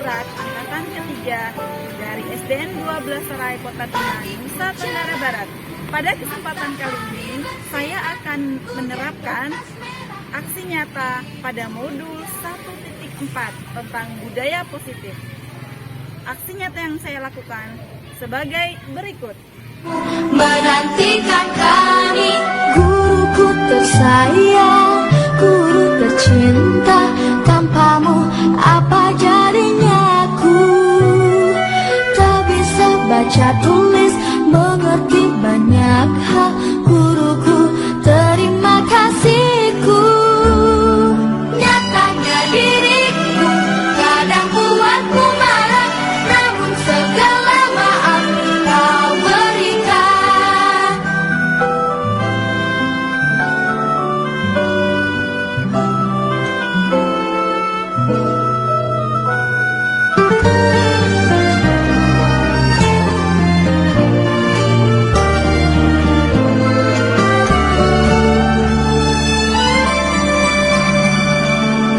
Pusat Angkatan ketiga dari SDN 12 Serai Kota Bima, Nusa Tenggara Barat. Pada kesempatan kali ini, saya akan menerapkan aksi nyata pada modul 1.4 tentang budaya positif. Aksi nyata yang saya lakukan sebagai berikut. Menantikan kami, guruku tersayang, guru tercinta, tanpamu apa jadinya aku? Tak bisa baca tulis, mengerti banyak hal, guruku terima kasihku. Nyatanya diriku kadang buatku marah, namun segala maaf kau berikan.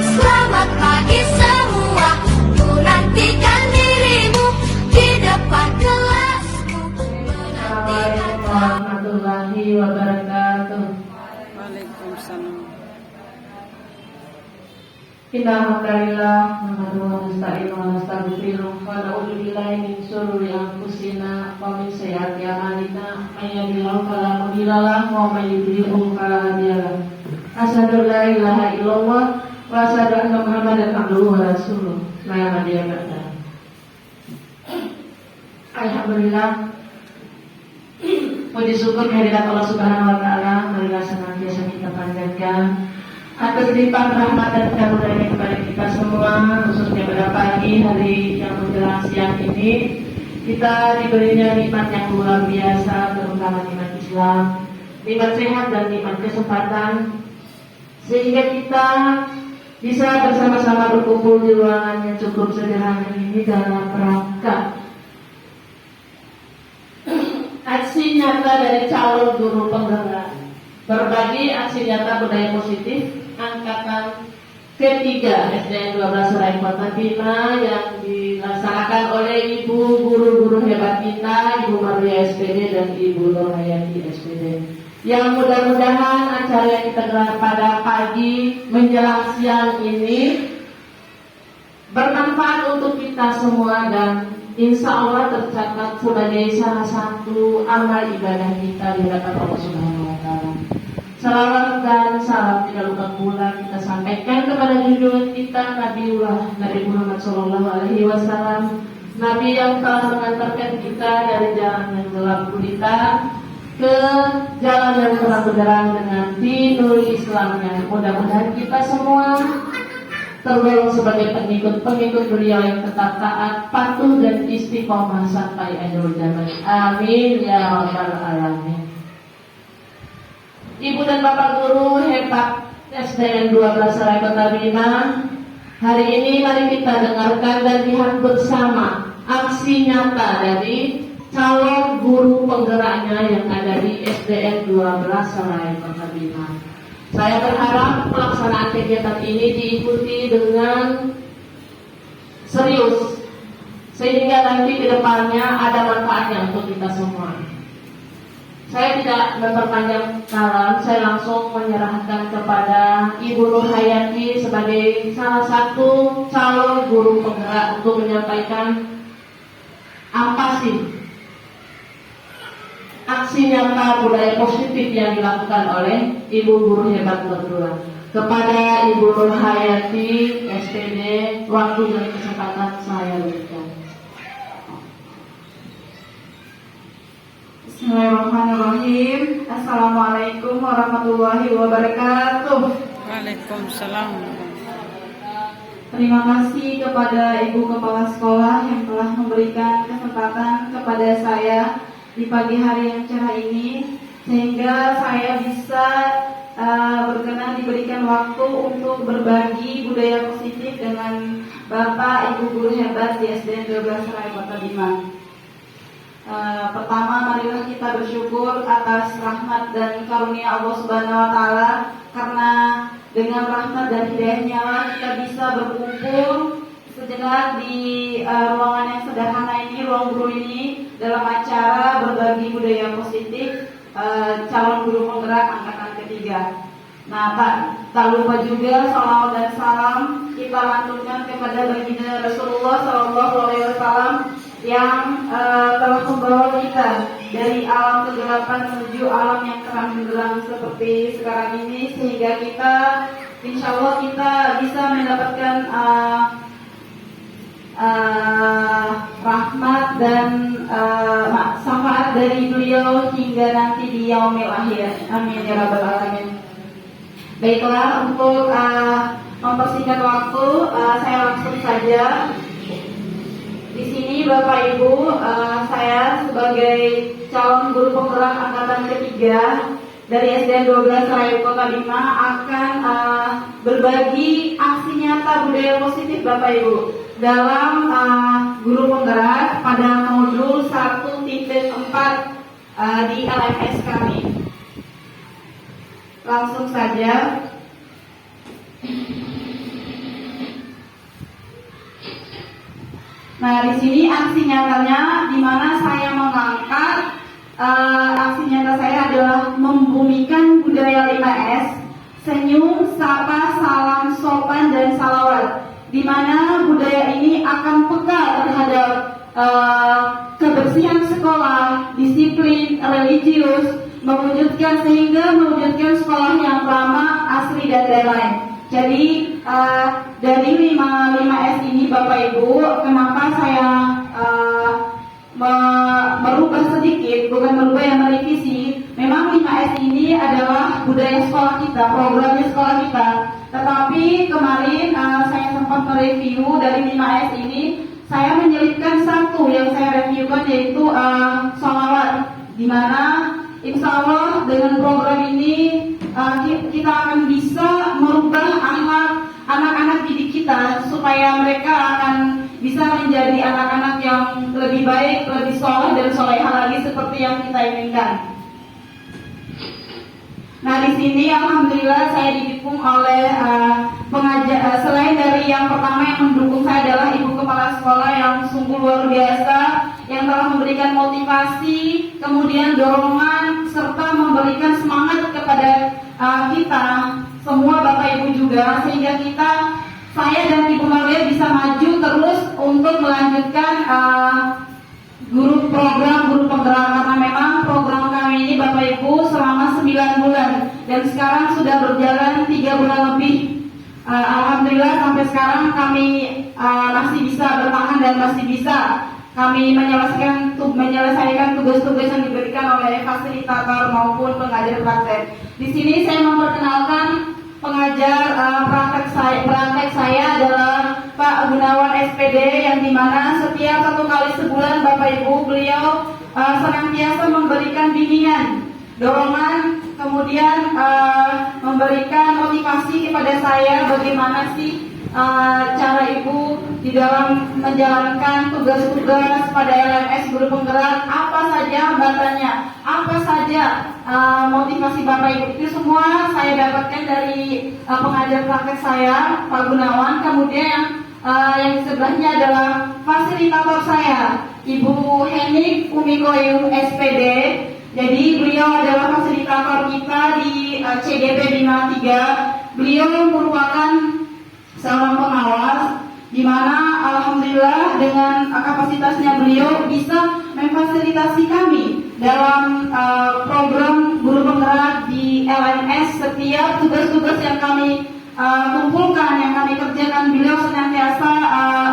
Selamat pagi semua, ku nantikan dirimu di depan kelasku. Assalamualaikum warahmatullahi wabarakatuh. Waalaikumsalam. Innalhamdalillah nahmaduhu wa nasta'inuhu wa nastaghfiruh wa na'udzu billahi min syururi anfusina wa min sayyiati a'malina may yahdihillahu fala mudilla lahu wa may yudlil fala hadiya lahu. Asyhadu an la ilaha illallah wa asyhadu anna Muhammadan abduhu wa rasuluh. La nabiyya ba'da. Alhamdulillah, puji syukur kehadirat Allah Subhanahu wa taala marilah senantiasa kita panjatkan atas limpahan rahmat dan karunia kepada kita semua, khususnya pada pagi hari yang menjelang siang ini kita diberinya nikmat yang luar biasa, terutama nikmat Islam, nikmat sehat dan nikmat kesempatan, sehingga kita bisa bersama-sama berkumpul di ruangan yang cukup sederhana ini dalam rangka aksi nyata dari calon guru penggerak berbagi aksi nyata budaya positif angkatan ketiga SDN 12 Serai Kota Bima yang dilaksanakan oleh Ibu guru-guru hebat kita, Ibu Maria SPD dan Ibu Nurhayati SPD. Yang mudah-mudahan acara yang kita gelar pada pagi menjelang siang ini bermanfaat untuk kita semua dan insya Allah tercatat sebagai salah satu amal ibadah kita di hadapan Allah Subhanahu wa taala. Salawat dan salam tidak lupa pula kita sampaikan kepada junjungan kita Nabi Muhammad SAW, Nabi yang telah mengantarkan kita dari jalan yang gelap gulita ke jalan yang terang benderang dengan dinul Islamnya. Mudah-mudahan kita semua tergolong sebagai pengikut beliau yang tetap taat, patuh dan istiqomah sampai akhir zaman. Amin ya rabbal alamin. Ibu dan Bapak guru hebat SDN 12 Serai Kota Bima, hari ini mari kita dengarkan dan lihat bersama aksi nyata dari calon guru penggeraknya yang ada di SDN 12 Serai Kota Bima. Saya berharap pelaksanaan kegiatan ini diikuti dengan serius, sehingga nanti ke depannya ada manfaatnya untuk kita semua. Saya tidak memperpanjang kalam, saya langsung menyerahkan kepada Ibu Nurhayati sebagai salah satu calon guru penggerak untuk menyampaikan apa sih aksi nyata budaya positif yang dilakukan oleh Ibu guru hebat berdua. Kepada Ibu Nurhayati SPD, waktu dan kesempatan saya berikan. Bismillahirrahmanirrahim. Assalamualaikum warahmatullahi wabarakatuh. Waalaikumsalam. Terima kasih kepada Ibu Kepala Sekolah yang telah memberikan kesempatan kepada saya di pagi hari yang cerah ini, sehingga saya bisa berkenan diberikan waktu untuk berbagi budaya positif dengan Bapak Ibu guru hebat di SDN 12 Serai Kota Bima. Pertama, marilah kita bersyukur atas rahmat dan karunia Allah Subhanahu wa taala, karena dengan rahmat dan hidayahnya kita bisa berkumpul sejenak di ruangan yang sederhana ini, ruang guru ini, dalam acara berbagi budaya positif calon guru penggerak angkatan ketiga. Nah, tak lupa juga salawat dan salam kita lantunkan kepada baginda Rasulullah SAW yang telah membawa kita dari alam kegelapan menuju alam yang terang benderang seperti sekarang ini, sehingga kita, insya Allah kita bisa mendapatkan rahmat dan syafaat dari beliau hingga nanti di yaumil akhir. Amin ya rabbal alamin. Baiklah, untuk mempersingkat waktu, saya langsung saja. Di sini Bapak Ibu, saya sebagai calon guru penggerak angkatan ketiga dari SDN 12 Rayu Kota Bima akan berbagi aksi nyata budaya positif Bapak Ibu dalam guru penggerak pada modul 1.4 di LMS kami. Langsung saja. Nah, di sini aksi nyatanya, di mana saya mengangkat aksi nyata saya adalah membumikan budaya 5S, senyum, sapa, salam, sopan, dan salawat. Di mana budaya ini akan peka terhadap kebersihan sekolah, disiplin, religius, mewujudkan sekolah yang ramah, asri, dan lain-lain. Jadi dari 5S ini Bapak Ibu, kenapa saya merubah sedikit, bukan merubah yang merevisi. Memang 5S ini adalah budaya sekolah kita, programnya sekolah kita. Tetapi kemarin saya sempat mereview dari 5S ini, saya menyelipkan satu yang saya reviewkan, yaitu sholawat, di mana insya Allah dengan program ini kita akan bisa merubah akhlak anak-anak didik kita, supaya mereka akan bisa menjadi anak-anak yang lebih baik, lebih soleh dan solehah lagi seperti yang kita inginkan. Nah, di sini alhamdulillah saya didukung oleh pengajar. Selain dari yang pertama yang mendukung saya adalah ibu kepala sekolah yang sungguh luar biasa, yang telah memberikan motivasi, kemudian dorongan, serta memberikan semangat kepada kita semua Bapak Ibu juga, sehingga saya dan Ibu Maria bisa maju terus untuk melanjutkan program guru penggerak, karena memang program kami ini Bapak Ibu selama 9 bulan dan sekarang sudah berjalan 3 bulan lebih. Alhamdulillah sampai sekarang kami masih bisa bertahan dan masih bisa kami menyelesaikan tugas-tugas yang diberikan oleh fasilitator maupun pengajar praktek. Di sini saya memperkenalkan pengajar praktek saya adalah Pak Gunawan SPD, yang dimana setiap 1 kali sebulan Bapak Ibu beliau senantiasa memberikan bimbingan, dorongan, kemudian memberikan motivasi kepada saya bagaimana sih cara Ibu di dalam menjalankan tugas-tugas pada LMS guru penggerak, apa saja hambatannya, apa saja motivasi Bapak Ibu. Itu semua saya dapatkan dari pengajar praktek saya, Pak Gunawan. Kemudian yang sebelahnya adalah fasilitator saya, Ibu Henik Umikoyum SPD. Jadi beliau adalah fasilitator kita di CGP Bima 3. Beliau merupakan seorang pengawas, di mana alhamdulillah dengan kapasitasnya beliau bisa memfasilitasi kami dalam program guru penggerak di LMS. Setiap tugas-tugas yang kami kumpulkan, yang kami kerjakan, beliau senantiasa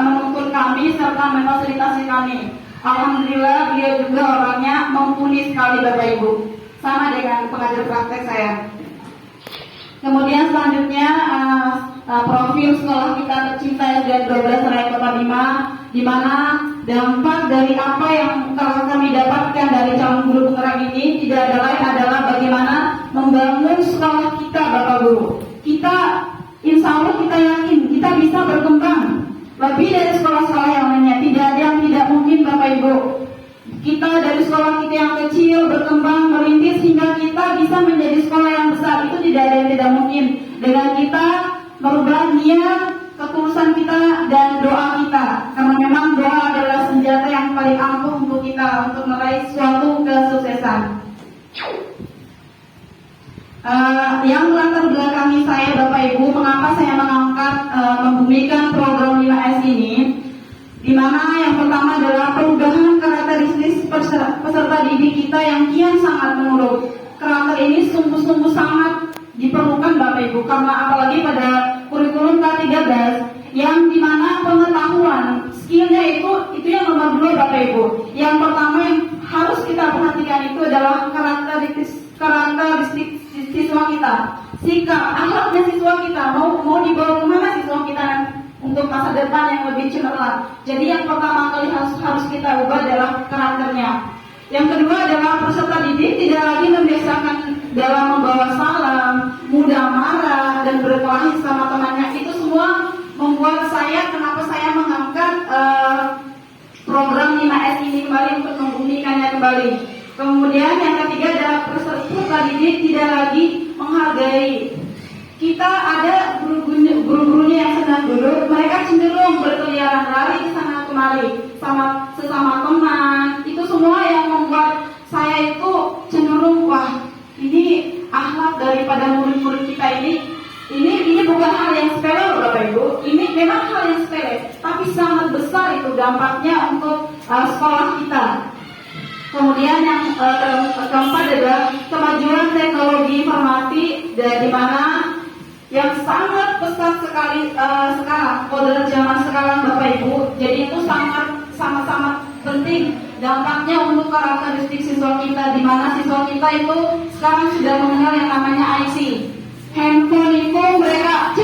menuntun kami serta memfasilitasi kami. Alhamdulillah beliau juga orangnya mumpuni sekali Bapak Ibu, sama dengan pengajar praktek saya. Kemudian selanjutnya profil sekolah kita tercinta SDN 12 Rayu Kota Bima, di mana dampak dari apa yang telah kami dapatkan dari calon guru penggerak ini tidak ada lain adalah bagaimana membangun sekolah kita Bapak Guru. Kita insya Allah kita yakin kita bisa berkembang lebih dari sekolah-sekolah yang lainnya. Tidak ada yang tidak mungkin Bapak Ibu. Kita dari sekolah kita yang kecil berkembang merintis hingga kita bisa menjadi sekolah yang besar, itu tidak ada yang tidak mungkin dengan kita merubah niat, ketulusan kita dan doa kita, karena memang doa membumikan program 5S ini, di mana yang pertama adalah perubahan karakteristik peserta didik kita yang kian sangat menurun. Karakter ini sungguh-sungguh sangat diperlukan Bapak Ibu, karena apalagi pada kurikulum K13 yang dimana pengetahuan skillnya itu yang nomor 2 Bapak Ibu. Yang pertama yang harus kita perhatikan itu adalah karakteristik siswa kita, sikap akhlaknya siswa kita, mau dibawa kemana siswa kita untuk masa depan yang lebih cemerlang. Jadi yang pertama kali harus kita ubah adalah karakternya. Yang kedua adalah peserta didik tidak lagi membiasakan dalam membawa salam, mudah marah, dan berkelahi sama temannya. Itu semua membuat kenapa saya mengangkat program 5S ini kembali untuk membumikannya kembali. Kemudian yang ketiga adalah peserta didik tidak lagi menghargai. Kita ada guru-gurunya yang sedang duduk, mereka cenderung berkeliaran lari ke sana kemari sama sesama teman. Itu semua yang membuat saya itu cenderung, wah, ini akhlak daripada murid-murid kita ini bukan hal yang sepele loh Bapak Ibu. Ini memang hal yang sepele, tapi sangat besar itu dampaknya untuk sekolah kita. Kemudian yang keempat adalah kemajuan teknologi informasi, di mana yang sangat pesat sekali sekarang, modern zaman sekarang Bapak Ibu. Jadi itu sangat penting dampaknya untuk karakteristik siswa kita, di mana siswa kita itu sekarang sudah mengenal yang namanya IC. Handphone itu mereka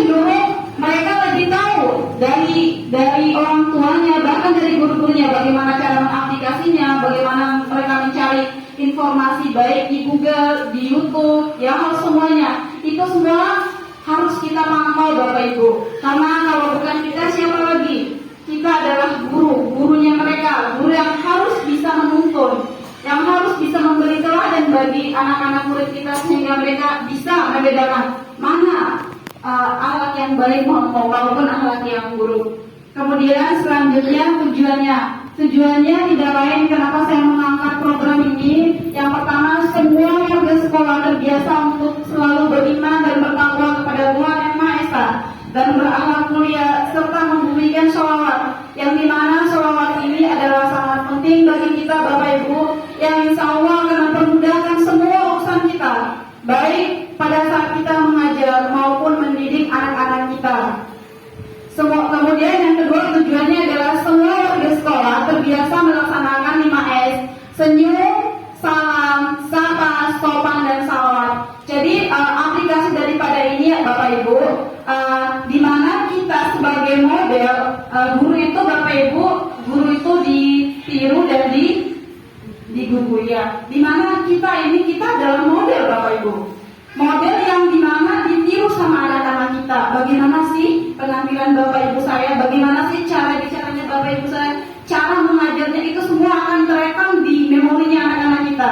lebih tahu dari orang tuanya, bahkan dari guru-gurunya, bagaimana cara mengaplikasinya, bagaimana mereka mencari informasi baik di Google, di YouTube, ya semuanya. Itu semua harus kita pantau Bapak Ibu. Karena kalau bukan kita, siapa lagi? Kita adalah gurunya mereka, guru yang harus bisa menuntun, yang harus bisa memberi teladan bagi anak-anak murid kita sehingga mereka bisa membedakan mana akhlak yang baik maupun akhlak yang buruk. Kemudian selanjutnya tujuannya tidak lain kenapa saya mengangkat program ini. Yang pertama, semua warga sekolah terbiasa untuk selalu beriman dan bertakwa kepada Tuhan Yang Maha Esa dan berakhlak mulia serta membumikan sholawat, yang dimana sholawat ini adalah sangat penting bagi kita Bapak Ibu, yang insya Allah akan mempermudahkan semua urusan kita, baik pada saat kita mengajar maupun mendidik anak-anak kita. Kemudian yang kedua, tujuannya adalah semua warga sekolah terbiasa melaksanakan 5S, senyum, salam, sapa, sopan, dan salawat. Jadi aplikasi daripada ini Bapak Ibu, di mana kita sebagai model, guru itu Bapak Ibu, guru itu ditiru dan digugui ya. Di mana kita adalah model Bapak Ibu. Model yang dimana ditiru sama anak-anak kita. Bagaimana sih penampilan Bapak Ibu saya, bagaimana sih cara bicaranya Bapak Ibu saya, cara mengajarnya, itu semua akan terekam di memorinya anak-anak kita.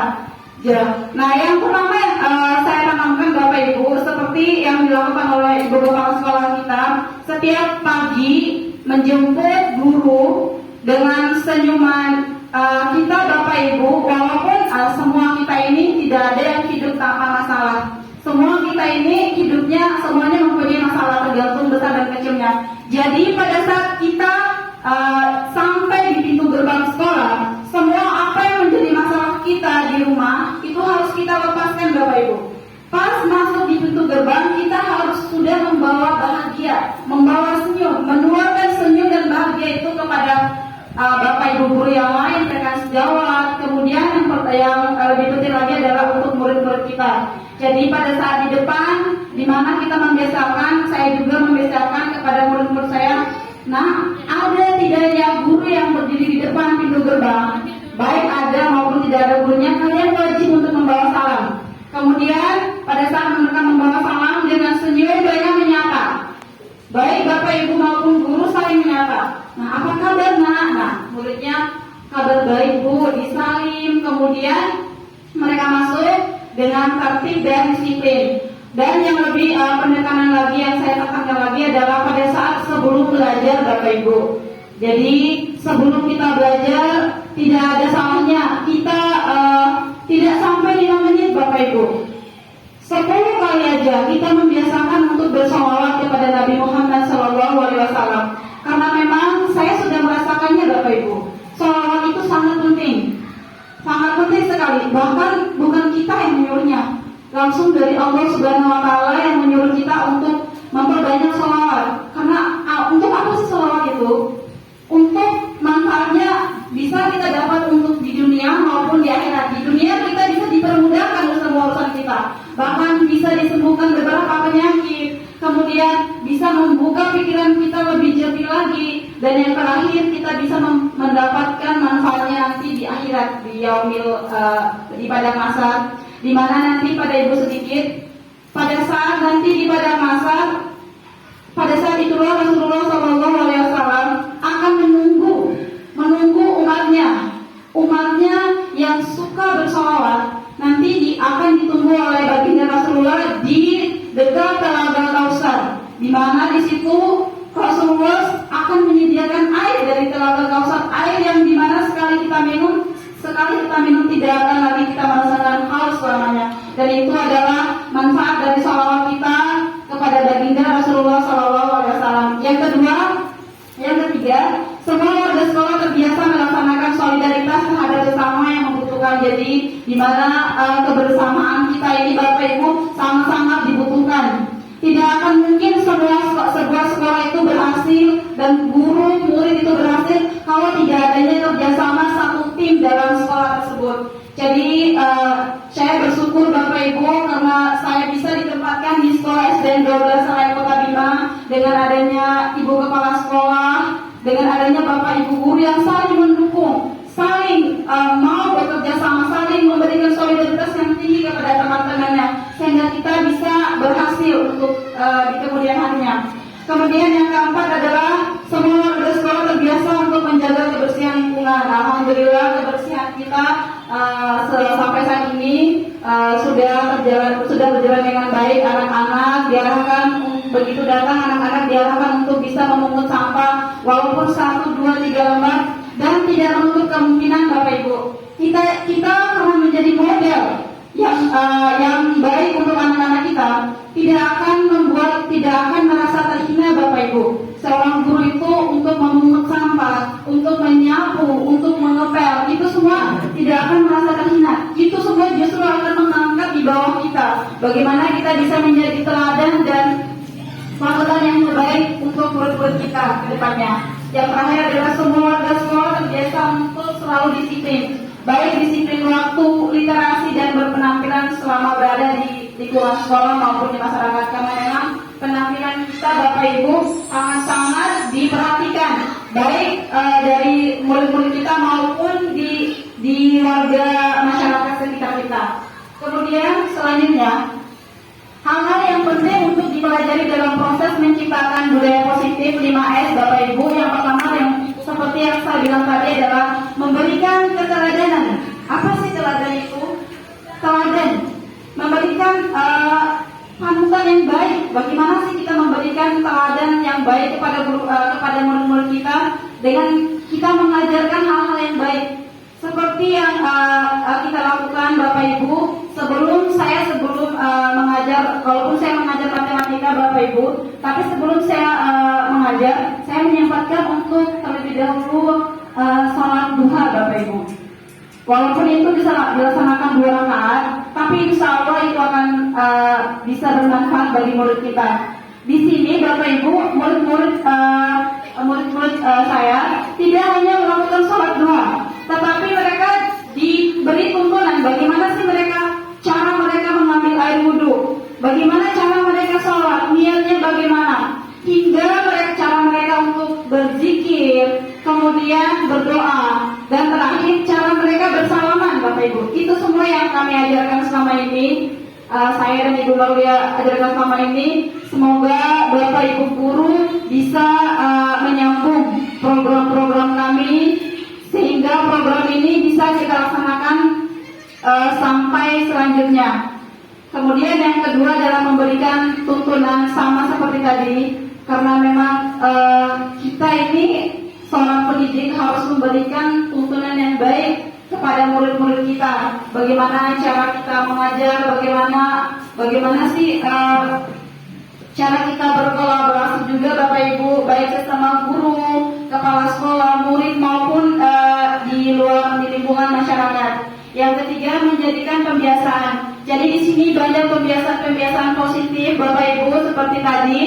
Ya. Nah, yang pertama yang saya tanamkan Bapak Ibu, seperti yang dilakukan oleh ibu bapak sekolah kita, setiap pagi menjemput guru dengan senyuman. Kita Bapak Ibu, walaupun semua kita ini tidak ada yang hidup tanpa masalah. Semua kita ini hidupnya semuanya mempunyai masalah, tergantung besar dan kecilnya. Jadi pada saat kita sampai di pintu gerbang sekolah, semua apa yang menjadi masalah kita di rumah itu harus kita lepaskan Bapak Ibu. Pas masuk di pintu gerbang, kita harus sudah membawa bahagia, membawa senyum, menularkan senyum dan bahagia itu kepada Bapak Ibu guru yang lain, rekan sejawat. Kemudian yang lebih penting lagi adalah untuk murid-murid kita. Jadi pada saat di depan, di mana kita membiasakan, saya juga membiasakan kepada murid-murid saya. Nah, ada tidaknya guru yang berdiri di depan pintu gerbang, baik ada maupun tidak ada gurunya, kalian wajib untuk membawa salam. Kemudian pada saat mereka membawa salam dengan senyum, mereka menyapa. Baik Bapak Ibu maupun guru saling menyapa. Nah, apa kabar nak? Nah, muridnya kabar baik Bu, disalim. Kemudian mereka masuk dengan tertib dan disiplin. Dan yang lebih penekanan lagi yang saya tekankan lagi adalah pada saat sebelum belajar Bapak Ibu. Jadi sebelum kita belajar tidak ada salahnya kita tidak sampai 5 menit Bapak Ibu. 10 kali aja kita membiasakan untuk bersalawat kepada Nabi Muhammad SAW. Wasallam. Karena memang saya sudah merasakannya Bapak Ibu. Sholawat itu sangat penting sekali. Bahkan bukan kita yang menyuruhnya, langsung dari Allah Subhanahu Wa Taala yang menyuruh kita untuk memperbanyak sholawat. Karena untuk apa sih sholawat itu? Untuk manfaatnya bisa kita dapat untuk di dunia maupun di akhirat. Di dunia kita bisa dipermudahkan semua urusan kita, bahkan bisa disembuhkan beberapa penyakit, kemudian bisa membuka pikiran kita lebih jernih lagi, dan yang terakhir kita bisa mendapatkan manfaatnya nanti di akhirat, di yaumil di padang mahsyar, di mana nanti pada ibu sedikit pada saat nanti di padang mahsyar, pada saat itulah Rasulullah SAW akan menunggu umatnya yang suka bersolawat nanti akan ditunggu oleh baginda Rasulullah di dekat telaga Kausar, di mana di situ Rasulullah akan menyediakan air dari telaga Kausar, air yang dimana sekali kita minum tidak akan lagi kita merasakan haus selamanya. Dan itu adalah manfaat dari sholawat kita kepada baginda Rasulullah SAW. Yang ketiga, semua warga sekolah terbiasa melaksanakan solidaritas terhadap sesama yang membutuhkan. Jadi di mana kebersamaan kita ini Bapak Ibu sangat-sangat dibutuhkan. Tidak akan mungkin sebuah sekolah itu berhasil dan guru murid itu berhasil kalau tidak adanya kerjasama satu tim dalam sekolah tersebut. Jadi saya bersyukur Bapak Ibu karena saya bisa ditempatkan di sekolah SDN 12 Serai Kota Bima dengan adanya Ibu Kepala Sekolah, dengan adanya Bapak Ibu guru yang saling mendukung, saling mau bekerja sama, saling memberikan solidaritas yang tinggi kepada teman-temannya sehingga kita bisa berhasil untuk di kemudian harinya. Kemudian yang keempat adalah semua warga sekolah terbiasa untuk menjaga kebersihan lingkungan. Alhamdulillah kebersihan kita sampai saat ini sudah berjalan dengan baik. Anak-anak diarahkan, begitu datang anak-anak diarahkan untuk bisa memungut sampah walaupun 1, 2, 3 lembar, dan tidak menutup kemungkinan Bapak Ibu kita akan menjadi model yang baik untuk anak-anak kita. Tidak akan merasa terhina Bapak Ibu. Seorang guru itu untuk memungut sampah, untuk menyapu, untuk mengepel, itu semua tidak akan merasa terhina. Itu semua justru akan mengangkat di bawah kita. Bagaimana kita bisa menjadi teladan dan panutan yang terbaik untuk murid-murid kita ke depannya. Yang terakhir adalah semua warga sekolah terbiasa untuk selalu disiplin, baik disiplin waktu, literasi, dan berpenampilan selama berada di lingkungan sekolah maupun di masyarakat. Karena memang penampilan kita Bapak Ibu sangat-sangat diperhatikan, baik dari murid-murid kita maupun di warga masyarakat sekitar kita. Kemudian selanjutnya, hal-hal yang penting untuk dipelajari dalam proses menciptakan budaya positif 5S Bapak Ibu. Yang pertama yang seperti yang saya bilang tadi adalah memberikan keteladanan. Apa sih teladan itu? Teladan memberikan panutan yang baik. Bagaimana sih kita memberikan teladan yang baik kepada murid-murid kita dengan kita mengajarkan hal-hal yang baik. Seperti yang kita lakukan Bapak Ibu, sebelum mengajar, walaupun saya mengajar matematika Bapak Ibu, tapi sebelum saya mengajar, saya menyempatkan untuk terlebih dahulu salat duha Bapak Ibu. Walaupun itu bisa dilaksanakan 2 rakaat, tapi insya Allah itu akan bisa bermanfaat bagi murid kita. Di sini Bapak Ibu, murid-murid saya tidak hanya melakukan sholat duha, tetapi mereka diberi tuntunan bagaimana sih cara mereka mengambil air wudhu, bagaimana cara mereka sholat, niatnya bagaimana, hingga cara mereka untuk berzikir, kemudian berdoa, dan terakhir cara mereka bersalaman Bapak Ibu. Itu semua yang kami ajarkan selama ini, saya dan Ibu Laulia ajarkan selama ini. Semoga Bapak Ibu guru bisa menyambung program-program kami sehingga program ini bisa kita laksanakan sampai selanjutnya. Kemudian yang kedua adalah memberikan tuntunan sama seperti tadi, karena memang kita ini seorang pendidik harus memberikan tuntunan yang baik kepada murid-murid kita. Bagaimana cara kita mengajar, bagaimana sih cara kita berkolaborasi juga Bapak Ibu, baik sesama guru, kepala sekolah, murid maupun di luar di lingkungan masyarakat. Yang ketiga, menjadikan pembiasaan. Jadi di sini banyak pembiasaan positif Bapak Ibu, seperti tadi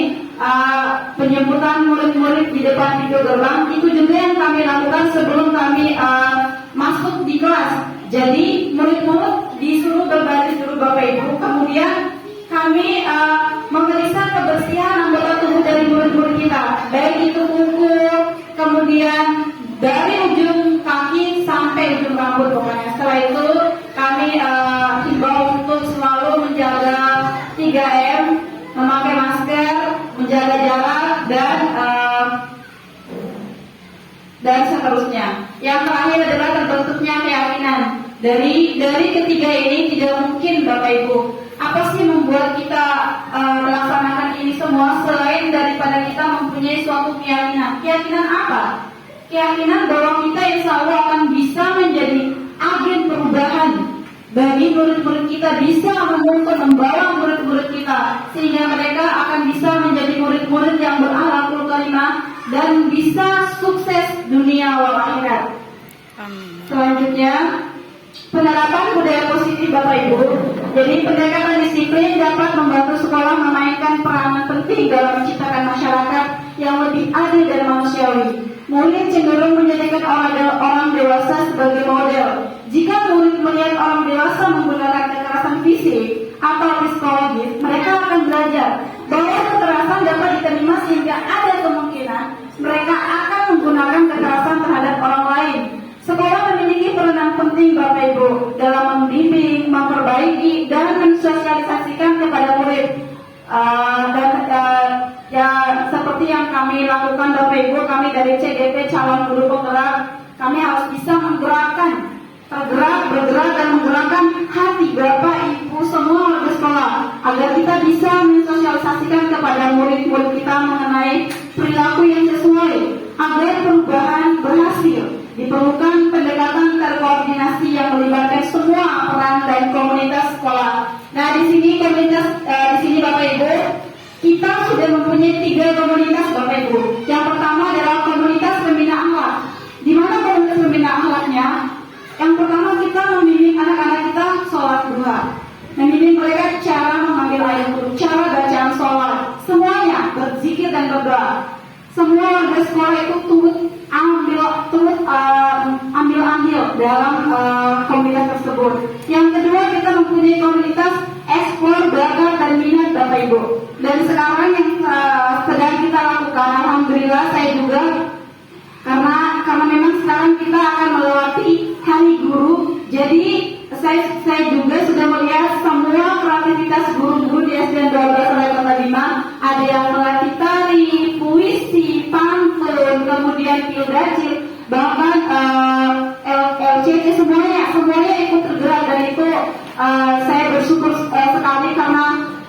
penjemputan murid-murid di depan pintu gerbang. Itu juga yang kami lakukan sebelum kami masuk di kelas. Jadi murid-murid disuruh berbaris dulu Bapak Ibu, kemudian kami memeriksa kebersihan anggota tubuh dari murid-murid kita, baik itu kuku, kemudian dari ujung kaki sampai ujung rambut pokoknya. Setelah itu kami himbau untuk selalu menjaga 3M, memakai masker, menjaga jarak, dan seterusnya. Yang terakhir adalah terbentuknya keyakinan. Dari ketiga ini tidak mungkin Bapak Ibu. Apa sih membuat kita melaksanakan ini semua selain daripada kita mempunyai suatu keyakinan? Keyakinan apa? Keyakinan bahwa kita insya Allah akan bisa menjadi agen perubahan bagi murid-murid kita, bisa membawa murid-murid kita sehingga mereka akan bisa menjadi murid-murid yang berakhlakul karimah dan bisa sukses dunia wal akhirat. Amin. Selanjutnya, penerapan budaya positif Bapak Ibu. Jadi pendekatan disiplin dapat membantu sekolah memainkan peranan penting dalam menciptakan masyarakat yang lebih adil dan manusiawi. Murid cenderung menjadikan orang dewasa sebagai model. Jika murid melihat orang dewasa menggunakan kekerasan fisik atau psikologis, mereka akan belajar bahwa kekerasan dapat diterima sehingga ada kemungkinan mereka akan menggunakan kekerasan terhadap orang lain. Sekolah memiliki peranan penting Bapak Ibu dalam membimbing, memperbaiki, dan mensosialisasikan kepada murid. Ya seperti yang kami lakukan Bapak Ibu, kami dari CDP calon guru penggerak, kami harus bisa bergerak dan menggerakkan hati Bapak Ibu semua warga sekolah agar kita bisa mensosialisasikan kepada murid-murid kita mengenai perilaku yang sesuai agar perubahan berhasil. Diperlukan pendekatan terkoordinasi yang melibatkan semua peran dan komunitas sekolah. Nah, di sini Bapak Ibu, kita sudah mempunyai 3 komunitas Bapak Ibu. Yang pertama adalah komunitas pembina akhlak. Di mana komunitas pembina akhlaknya? Yang pertama kita membimbing anak-anak kita sholat duha, membimbing mereka cara mengambil ayat wudhu, cara bacaan sholat, semuanya berzikir dan berdoa. Semua warga sekolah itu ambil dalam komunitas tersebut. Yang kedua, kita mempunyai komunitas eksplor bakat dan minat Bapak Ibu. Dan sekarang yang sedang kita lakukan, alhamdulillah saya juga karena memang sekarang kita akan melewati hari guru. Jadi saya juga sudah melihat semua kreativitas guru-guru di SDN 12 Raya Kota Bima. Ada yang melatih tari, puisi, pantun, kemudian pildacil, bahkan LCC semuanya ikut tergerak, dan itu saya bersyukur sekali karena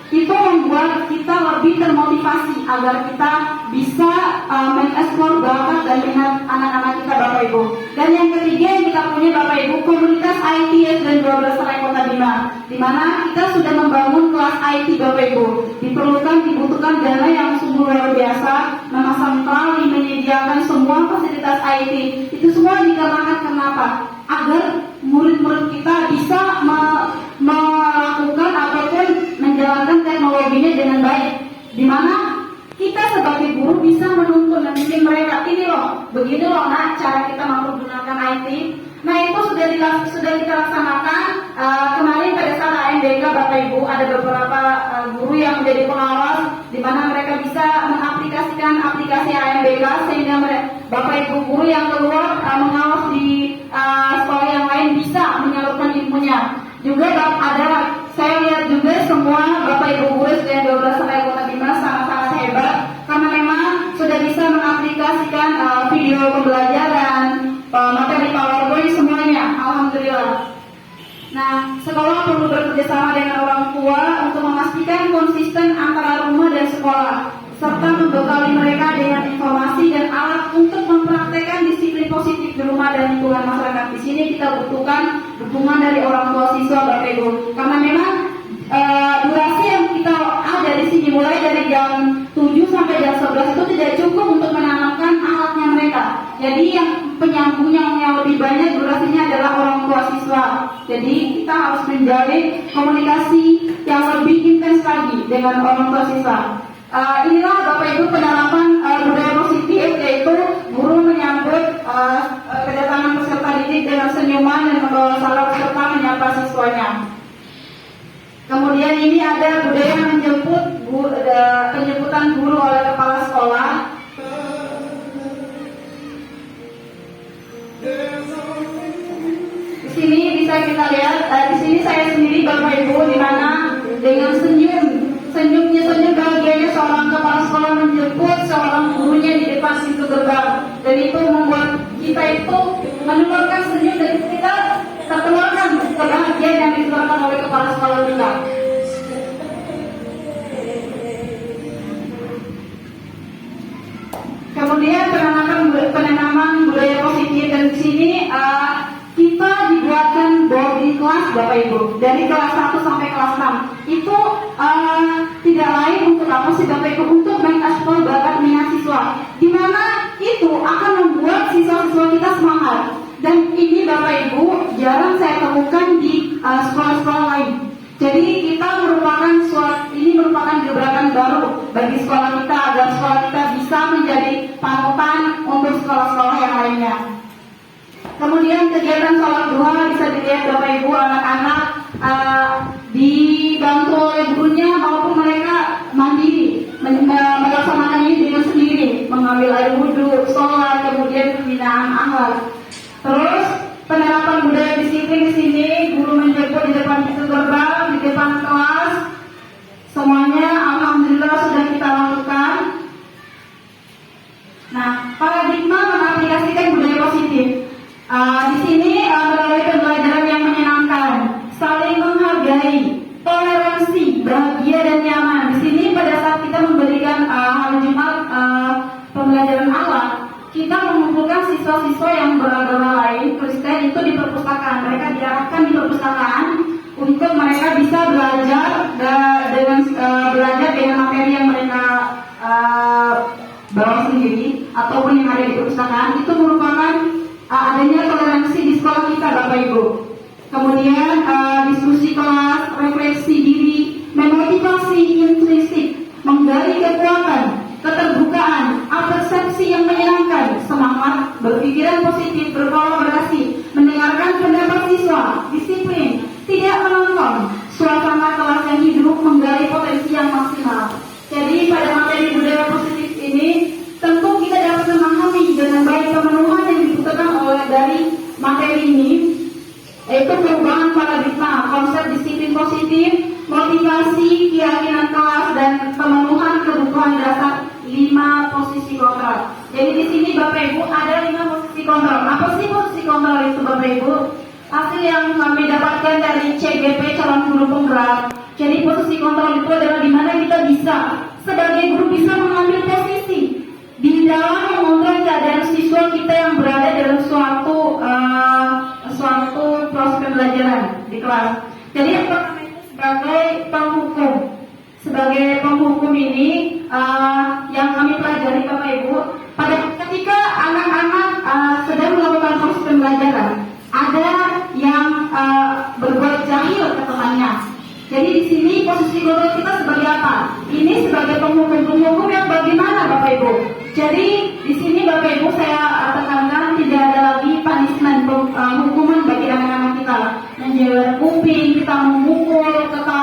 itu membuat kita lebih termotivasi agar kita bisa mengeksplor bakat dan minat anak-anak kita Bapak Ibu. Dan yang ketiga yang kita punya Bapak Ibu, komunitas IT SDN 12 Raya Kota Bima, di mana kita sudah membangun kelas IT Bapak Ibu. Dibutuhkan dana yang sungguh luar biasa, memasang tali, menyediakan semua fasilitas IT. Itu semua dikarenakan kenapa? Agar murid-murid kita bisa melakukan ataupun menjalankan teknologinya dengan baik, di mana kita sebagai guru bisa menuntun dan bimbing mereka, ini loh, begini loh nak cara kita menggunakan IT. Nah itu sudah kita laksanakan kemarin pada saat AMBK Bapak Ibu, ada beberapa guru yang menjadi pengawas, di mana mereka bisa mengaplikasikan aplikasi AMBK sehingga Bapak Ibu guru yang keluar mengawas di sekolah yang lain bisa menyalurkan ilmunya. Juga saya lihat juga semua Bapak Ibu guru SDN 12 Raya Kota Bima sangat-sangat hebat karena memang sudah bisa mengaplikasikan video pembelajaran, materi PowerPoint semuanya, alhamdulillah. Nah, sekolah perlu bekerjasama dengan orang tua untuk memastikan konsisten antara rumah dan sekolah, serta membekali mereka dengan informasi dan alat untuk mempraktekkan disiplin positif di rumah dan lingkungan masyarakat. Di sini kita butuhkan dukungan dari orang tua siswa Bapak Ibu, karena memang durasi yang kita ada ada di sini mulai dari jam 7 sampai jam 11 itu tidak cukup untuk menanamkan ahlaknya mereka. Jadi yang penyambungnya yang lebih banyak durasinya adalah orang tua siswa. Jadi kita harus menjalin komunikasi yang lebih intens lagi dengan orang tua siswa. Inilah Bapak Ibu penerapan budaya positif, yaitu guru menyambut kedatangan peserta didik dengan senyuman dan membawa salam serta menyapa siswanya. Kemudian ini ada budaya menjemput penjemputan guru oleh kepala sekolah. Di sini bisa kita lihat, di sini saya sendiri Bapak Ibu, di mana dengan senyum bahagianya seorang kepala sekolah menjemput seorang gurunya di depan pintu gerbang, dan itu membuat kita itu menularkan senyum dan kita terkeluarkan kebahagiaan yang dikeluarkan oleh kepala sekolah kita. Kemudian penanaman budaya positif, dan di sini kita dibuatkan boarding kelas Bapak Ibu dari kelas 1 sampai kelas 6. Itu tidak lain untuk apa sih Bapak Ibu? Untuk mengeksplor bakat minat siswa, di mana itu akan membuat siswa-siswa kita semangat. Dan ini Bapak Ibu jarang saya temukan di sekolah-sekolah lain. Jadi kita ini merupakan gebrakan baru bagi sekolah kita, agar sekolah kita bisa menjadi panutan untuk sekolah-sekolah yang lainnya. Kemudian kegiatan sholat duha bisa dilihat Bapak Ibu, anak-anak dibantu oleh gurunya maupun mereka mandiri melaksanakan ini dengan sendiri, mengambil air wudhu, sholat, kemudian pembinaan akhlak. Terus penerapan budaya disiplin di sini, guru menjemput di depan pintu gerbang, di depan kelas, semuanya alhamdulillah sudah kita lakukan. Nah, paradigma mengaplikasikan budaya positif. Di sini melalui pembelajaran yang menyenangkan, saling menghargai, toleransi, bahagia dan nyaman. Di sini pada saat kita memberikan hari Jumat pembelajaran akhlak, kita mengumpulkan siswa-siswa yang beragama lain Kristen itu di perpustakaan. Mereka diarahkan di perpustakaan untuk mereka bisa belajar dengan materi yang mereka bawa sendiri ataupun yang ada di perpustakaan. Itu merupakan adanya toleransi di sekolah kita Bapak Ibu. Kemudian diskusi kelas, refleksi diri, memotivasi intrinsik, menggali kekuatan, keterbukaan, persepsi yang menyenangkan, semangat, berpikiran positif, berkolaborasi, mendengarkan pendapat siswa, disiplin, tidak menonton, suasana kelas yang hidup, menggali potensi yang maksimal. Jadi pada materi budaya positif ini tentu kita dapat memahami dengan baik pemenuhan yang dibutuhkan oleh dari materi ini, yaitu perubahan paradigma, konsep disiplin positif, motivasi, keyakinan kelas, dan pemenuhan kebutuhan dasar 5 posisi kontrol. Jadi di sini Bapak Ibu ada 5 posisi kontrol. Apa sih posisi kontrol itu Bapak Ibu? Hasil yang kami dapatkan dari CGP calon guru penggerak. Jadi posisi kontrol itu adalah di mana kita bisa sebagai guru bisa mengambil posisi di dalam mengontrol keadaan siswa kita yang berada dalam suatu proses pembelajaran di kelas. Jadi yang pertama itu sebagai penghukum. Sebagai penghukum ini yang kami pelajari Bapak Ibu, ketika anak-anak sedang melakukan proses pembelajaran, ada yang berbuat jahil ke temannya. Jadi di sini posisi kontrol kita sebagai apa? Ini sebagai penghukum yang bagaimana Bapak Ibu? Jadi di sini Bapak Ibu saya tekankan tidak ada lagi punishment, hukuman bagi anak-anak kita. Menjewer kuping, kita memukul, kita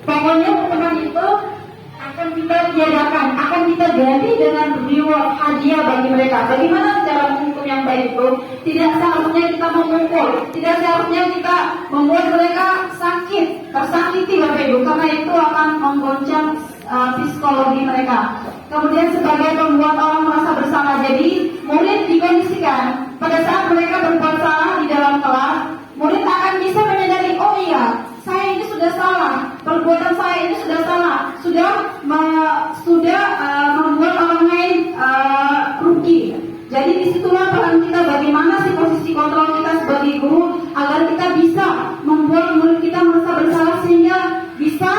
pokoknya hukuman itu akan kita tiadakan, akan kita ganti dengan reward, hadiah bagi mereka. Bagaimana cara menghukum yang baik itu? Tidak seharusnya kita memukul, tidak seharusnya kita membuat mereka sakit, tersakiti Bapak Ibu, karena itu akan menggoncang psikologi mereka. Kemudian sebagai pembuat orang merasa bersalah, jadi murid dikondisikan pada saat mereka berbuat salah di dalam kelas, murid akan bisa menyadari, oh iya, saya ini sudah salah, perbuatan saya ini sudah salah, sudah membuat orang lain rugi. Jadi disitulah peran kita, bagaimana sih posisi kontrol kita sebagai guru agar kita bisa membuat murid kita merasa bersalah sehingga bisa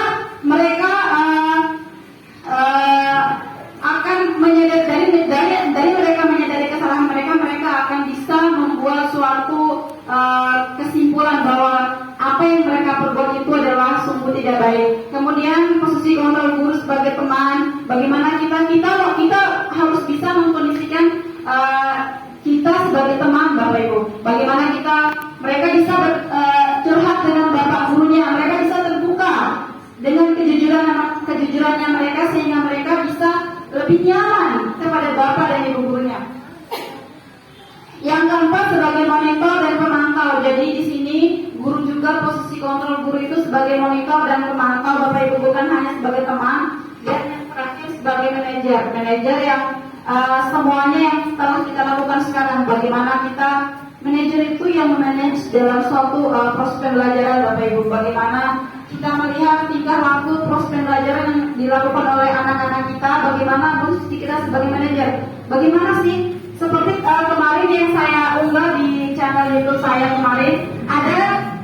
sebagai teman Bapak Ibu. Bagaimana mereka bisa curhat dengan bapak gurunya, mereka bisa terbuka dengan kejujurannya mereka sehingga mereka bisa lebih nyaman kepada bapak dan ibu gurunya. Yang keempat, sebagai monitor dan pemantau. Jadi di sini guru juga posisi kontrol guru itu sebagai monitor dan pemantau Bapak Ibu, bukan hanya sebagai teman. Dan yang terakhir sebagai manajer yang semuanya yang harus kita lakukan sekarang. Bagaimana kita manajer itu yang memanage dalam suatu proses pembelajaran Bapak Ibu. Bagaimana kita melihat tingkah laku proses pembelajaran yang dilakukan oleh anak-anak kita. Bagaimana posisi kita sebagai manajer. Bagaimana sih? Seperti kemarin yang saya unggah di channel YouTube saya kemarin,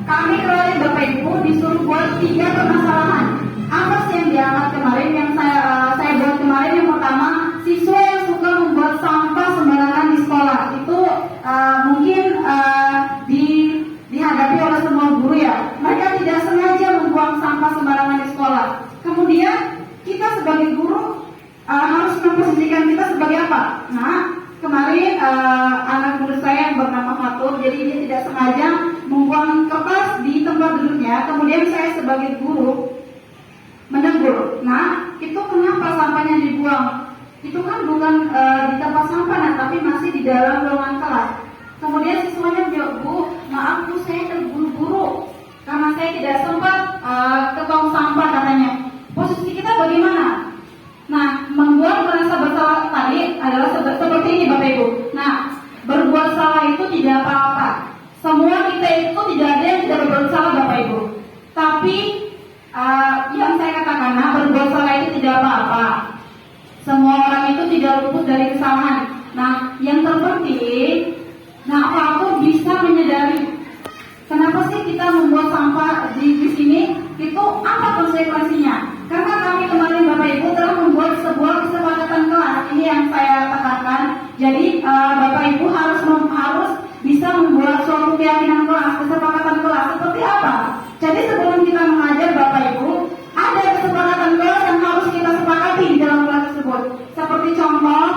kami kemarin Bapak Ibu disuruh buat 3 permasalahan. Apa sih yang diangkat kemarin? Yang saya buat kemarin, yang pertama, siswa yang suka membuat sampah sembarangan di sekolah. Itu mungkin dihadapi oleh semua guru ya. Mereka tidak sengaja membuang sampah sembarangan di sekolah. Kemudian kita sebagai guru harus memposisikan kita sebagai apa? Nah, kemarin anak murid saya yang bernama Fatur, jadi dia tidak sengaja membuang kertas di tempat duduknya. Kemudian saya sebagai guru menegur. Nah, itu kenapa sampahnya dibuang? Itu kan bukan di tempat sampah, tapi masih di dalam ruangan kelas. Kemudian siswanya bilang, Bu, maaf Bu, saya terburu-buru karena saya tidak sempat ke tong sampah katanya. Posisi kita bagaimana? Nah, membuat merasa bersalah tadi adalah seperti ini Bapak Ibu. Nah, berbuat salah itu tidak apa-apa. Semua kita itu tidak ada yang tidak berbuat salah Bapak Ibu. Tapi yang saya katakan, berbuat salah itu tidak apa-apa. Semua orang itu tidak luput dari kesalahan. Nah, yang terpenting, aku bisa menyadari kenapa sih kita membuat sampah di sini, itu apa konsekuensinya? Karena kami kemarin Bapak Ibu telah membuat sebuah kesepakatan kelas. Ini yang saya katakan. Jadi Bapak Ibu harus bisa membuat suatu keyakinan kelas, kesepakatan kelas. Seperti apa? Jadi sebelum kita mengajar Bapak Ibu, ada kesepakatan kelas yang harus kita sepakati di dalam kelas tersebut. Seperti contoh,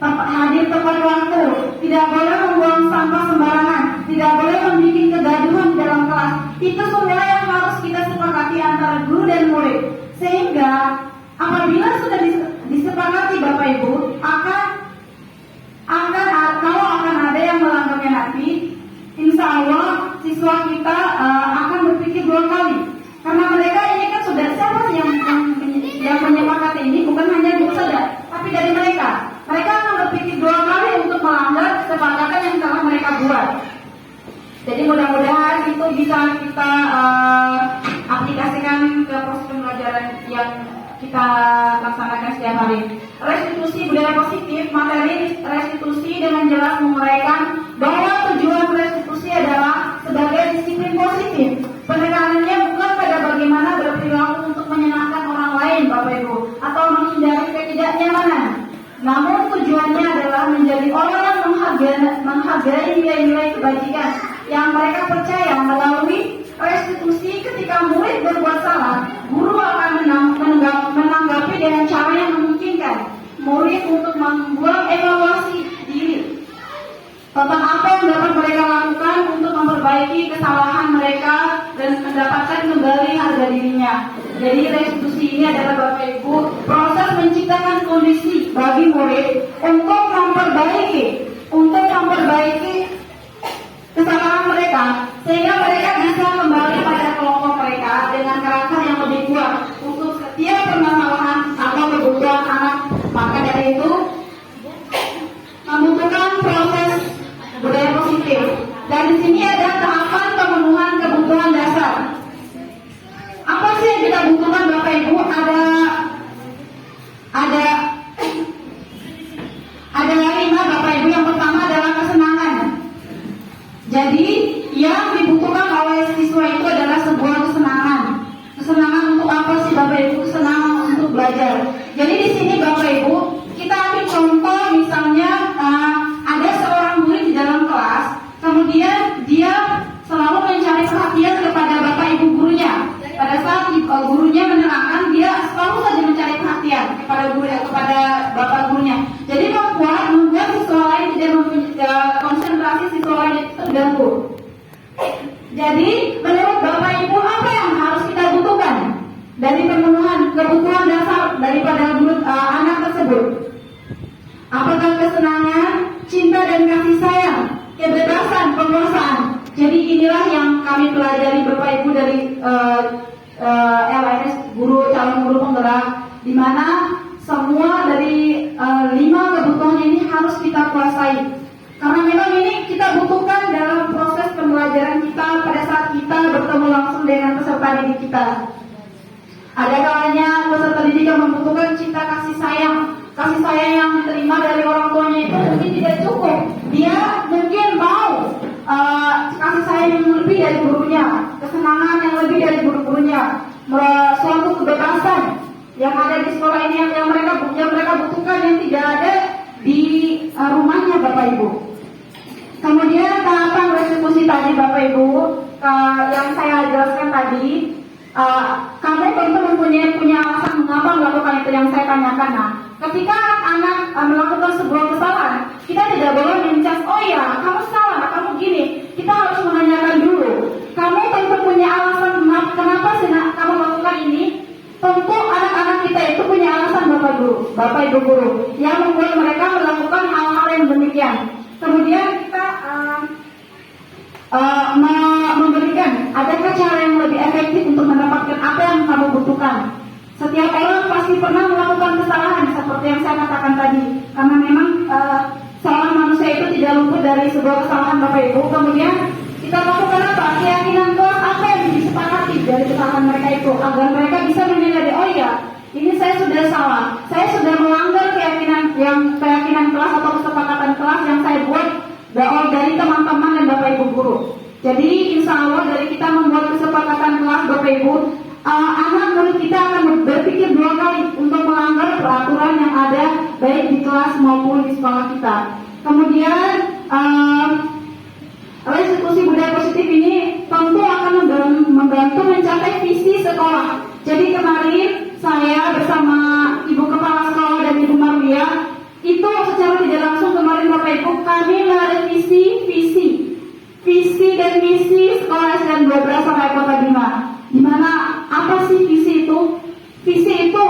hadir tepat waktu, tidak boleh membuang sampah sembarangan, tidak boleh membuat kegaduhan di dalam kelas. Itu semua yang harus kita sepakati antara guru dan murid. Sehingga apabila sudah disepakati Bapak Ibu, kalau akan ada yang melanggarnya nanti, insya Allah siswa kita akan berpikir 2 kali. Karena mereka ini kan sudah siapa sih yang menyepakati ini, bukan hanya guru saja, tapi dari mereka. Mereka akan berpikir 2 kali untuk melanggar kesepakatan yang telah mereka buat. Jadi mudah-mudahan itu bisa kita aplikasikan ke proses pembelajaran yang kita laksanakan setiap hari. Restitusi budaya positif, materi restitusi dengan jelas menguraikan bahwa tujuan restitusi adalah sebagai disiplin positif. Penekanannya bukan pada bagaimana berperilaku untuk menyenangkan orang lain Bapak Ibu, atau menghindari ketidaknyamanan. Namun tujuannya adalah menjadi orang yang menghargai nilai-nilai kebajikan yang mereka percaya. Melalui restitusi, ketika murid berbuat salah, guru akan menanggapi dengan cara yang memungkinkan murid untuk membuat evaluasi diri tentang apa yang dapat mereka lakukan untuk memperbaiki kesalahan mereka dan mendapatkan kembali harga dirinya. Jadi restitusi ini adalah Bapak Ibu proses menciptakan kondisi bagi murid untuk memperbaiki kesalahan mereka, sehingga mereka bisa kembali pada kelompok mereka dengan karakter yang lebih kuat untuk setiap permasalahan atau kebutuhan anak. Maka dari itu membutuhkan proses budaya positif. Dan di sini ada tahapan pemenuhan kebutuhan dasar. Apa sih yang kita butuhkan Bapak Ibu? Ada 5 Bapak Ibu. Yang pertama adalah kesenangan. Jadi yang dibutuhkan oleh siswa itu adalah sebuah kesenangan. Kesenangan untuk apa sih Bapak Ibu? Kesenangan untuk belajar. Jadi di sini Bapak Ibu, kita ambil contoh misalnya ada seorang murid di dalam kelas, kemudian dia selalu mencari perhatian kepada Bapak Ibu gurunya. Pada saat gurunya menerangkan, dia selalu saja mencari perhatian kepada Bapak gurunya. Jadi membuat siswa lain tidak mempunyai Jadi menurut Bapak Ibu apa yang harus kita butuhkan dari pemenuhan kebutuhan dasar daripada anak tersebut? Apakah kesenangan, cinta dan kasih sayang, kebebasan, penguasaan? Jadi inilah yang kami pelajari Bapak Ibu dari LIS guru calon guru penggerak, di mana semua dari 5 kebutuhan ini harus kita kuasai. Karena memang ini kita butuhkan dalam proses pembelajaran kita pada saat kita bertemu langsung dengan peserta didik kita. Ada kalanya peserta didik yang membutuhkan cinta kasih sayang yang diterima dari orang tuanya itu mungkin tidak cukup. Dia mungkin mau kasih sayang yang lebih dari gurunya, kesenangan yang lebih dari guru-gurunya, suatu kebebasan yang ada di sekolah ini yang mereka butuhkan yang tidak ada di rumahnya Bapak Ibu. Kemudian tahapan restitusi tadi Bapak Ibu yang saya jelaskan tadi, kamu tentu punya alasan mengapa melakukan itu yang saya tanyakan. Nah, ketika anak-anak melakukan sebuah kesalahan, kita tidak boleh mencas, oh ya kamu salah, kamu gini. Kita harus menanyakan dulu, kamu tentu punya alasan kenapa sih kamu melakukan ini. Tentu anak-anak kita itu punya alasan Bapak Ibu guru yang membuat mereka melakukan hal-hal yang demikian. Kemudian kita memberikan, adakah cara yang lebih efektif untuk mendapatkan apa yang kamu butuhkan? Setiap orang pasti pernah melakukan kesalahan seperti yang saya katakan tadi, karena memang seorang manusia itu tidak luput dari sebuah kesalahan Bapak Ibu. Kemudian kita lakukan apa? Keyakinan kelas apa yang disepakati dari kesalahan mereka itu, agar mereka bisa menyadari, oh iya, ini saya sudah salah, saya sudah melanggar keyakinan kelas atau kesepakatan kelas yang saya buat dari teman-teman dan Bapak Ibu guru. Jadi insya Allah dari kita membuat kesepakatan kelas Bapak Ibu, anak murid kita akan berpikir 2 kali untuk melanggar peraturan yang ada baik di kelas maupun di sekolah kita. Kemudian restitusi budaya positif ini tentu akan membantu mencapai visi sekolah. Jadi kemarin saya bersama Ibu Kepala Sekolah dan Ibu Maria itu secara tidak langsung kemarin Bapak Ibu kami merevisi visi dan misi sekolah SDN 12 sampai Kota Bima. Di mana apa sih visi itu? Visi itu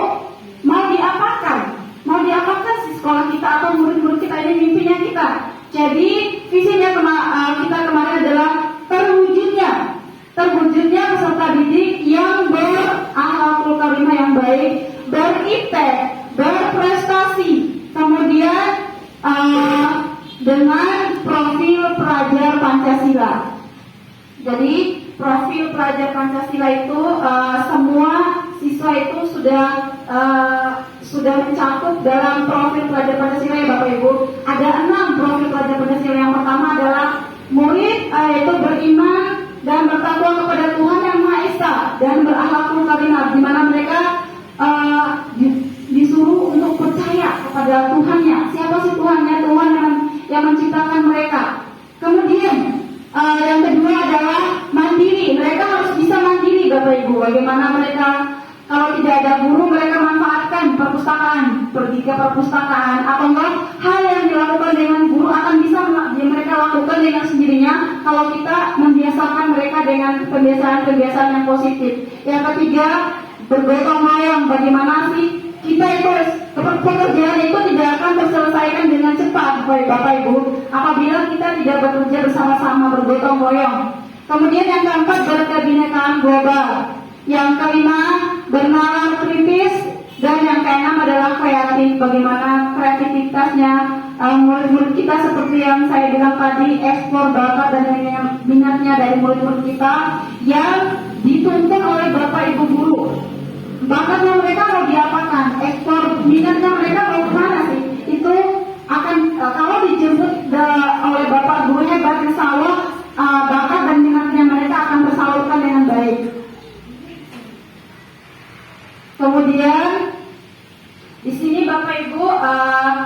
mau diapakan? Mau diapakan si sekolah kita atau murid-murid kita ini mimpinya kita? Jadi visinya kita kemarin adalah terwujudnya peserta didik yang berakhlakul karimah yang baik, beriptek, berprestasi, kemudian dengan profil pelajar Pancasila. Jadi profil pelajar Pancasila itu semua siswa itu sudah mencakup dalam profil pelajar Pancasila ya Bapak Ibu. Ada 6 profil pelajar Pancasila. Yang pertama adalah murid yaitu beriman dan bertakwa kepada Tuhan Yang Maha Esa dan berakhlakul karimah, di mana mereka disuruh untuk percaya kepada Tuhannya. Siapa sih Tuhannya? Tuhan yang menciptakan mereka. Kemudian yang kedua adalah mandiri. Mereka harus bisa mandiri Bapak Ibu. Bagaimana mereka kalau tidak ada guru, mereka manfaatkan perpustakaan, pergi ke perpustakaan, atau enggak hal yang dilakukan dengan guru akan bisa mereka lakukan dengan sendirinya kalau kita membiasakan mereka dengan kebiasaan-kebiasaan yang positif. Yang ketiga, bergotong royong. Bagaimana sih kita itu pekerjaan itu tidak akan terselesaikan dengan cepat Bapak Ibu apabila kita tidak bekerja bersama-sama, bergotong royong. Kemudian yang keempat, berkebinekaan global. Yang kelima, bernalar kritis. Dan yang keenam adalah kreatif. Bagaimana kreativitasnya murid-murid kita seperti yang saya bilang tadi, ekspor bakat dan minatnya dari murid-murid kita yang dituntun oleh Bapak Ibu guru. Bakatnya mereka mau diapakan, ekspor minatnya mereka mau kemana sih? Itu akan kalau dijemput oleh Bapak guru hebat, insya Allah bakat dan minatnya mereka akan tersalurkan dengan baik. Kemudian di sini Bapak Ibu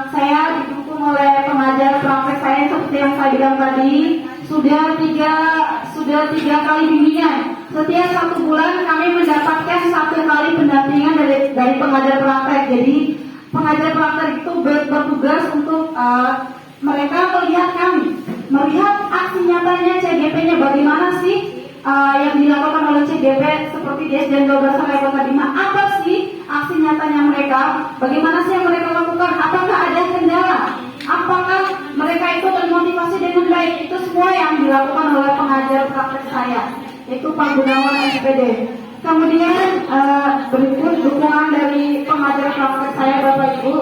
saya didukung oleh pengajar praktek saya seperti yang saya bilang tadi, sudah tiga kali bimbingan. Setiap 1 bulan kami mendapatkan 1 kali pendampingan dari pengajar praktek. Jadi pengajar praktek itu bertugas untuk mereka melihat kami, melihat aksi nyatanya CGP-nya bagaimana sih yang dilakukan oleh CGP seperti di SDN 12 Sarai Kota Bima? Apa sih aksi nyatanya mereka? Bagaimana sih yang mereka lakukan? Apakah ada kendala? Apakah mereka itu termotivasi dengan baik? Itu semua yang dilakukan oleh pengajar praktek saya, yaitu Pak Gunawan SPD. Kemudian berikut dukungan dari pengajar praktek saya, Bapak Ibu.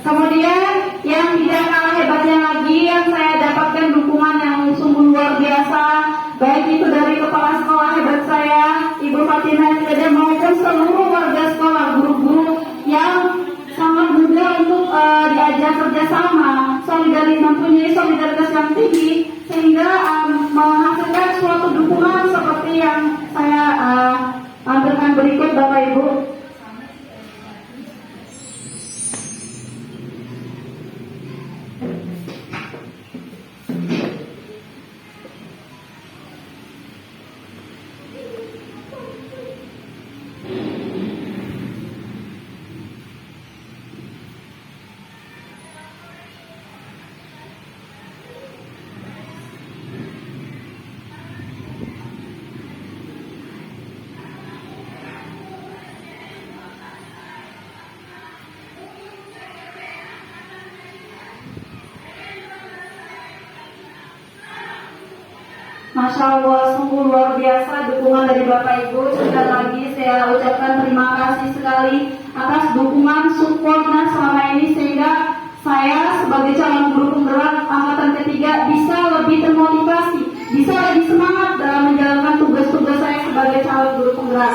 Kemudian yang tidak kalah hebatnya lagi, yang saya dapatkan dukungan yang sungguh luar biasa, baik itu dari kepala sekolah hebat saya, Ibu Fatina SPD, maupun seluruh warga sekolah, guru-guru yang sangat mudah untuk diajak kerjasama, mempunyai solidaritas yang tinggi, sehingga menghasilkan suatu dukungan seperti yang saya tampilkan berikut, Bapak Ibu. Masya Allah, sungguh luar biasa dukungan dari Bapak Ibu. Sekali lagi saya ucapkan terima kasih sekali atas dukungan supportnya selama ini, sehingga saya sebagai calon guru penggerak angkatan ketiga bisa lebih termotivasi, bisa lebih semangat dalam menjalankan tugas-tugas saya sebagai calon guru penggerak.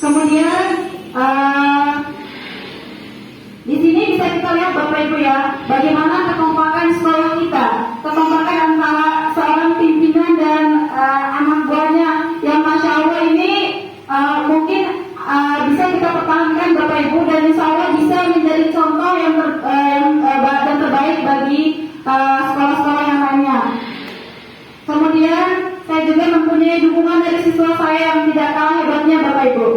Kemudian di sini bisa kita lihat, Bapak Ibu, ya, bagaimana kekompakan sekolah kita, kekompakan antara seorang pimpinan dan anak buahnya, yang Masya Allah ini mungkin bisa kita pertahankan, Bapak Ibu, dan Insya Allah bisa menjadi contoh yang terbaik bagi sekolah-sekolah yang lainnya. Kemudian saya juga mempunyai dukungan dari siswa saya yang tidak kalah hebatnya, Bapak Ibu.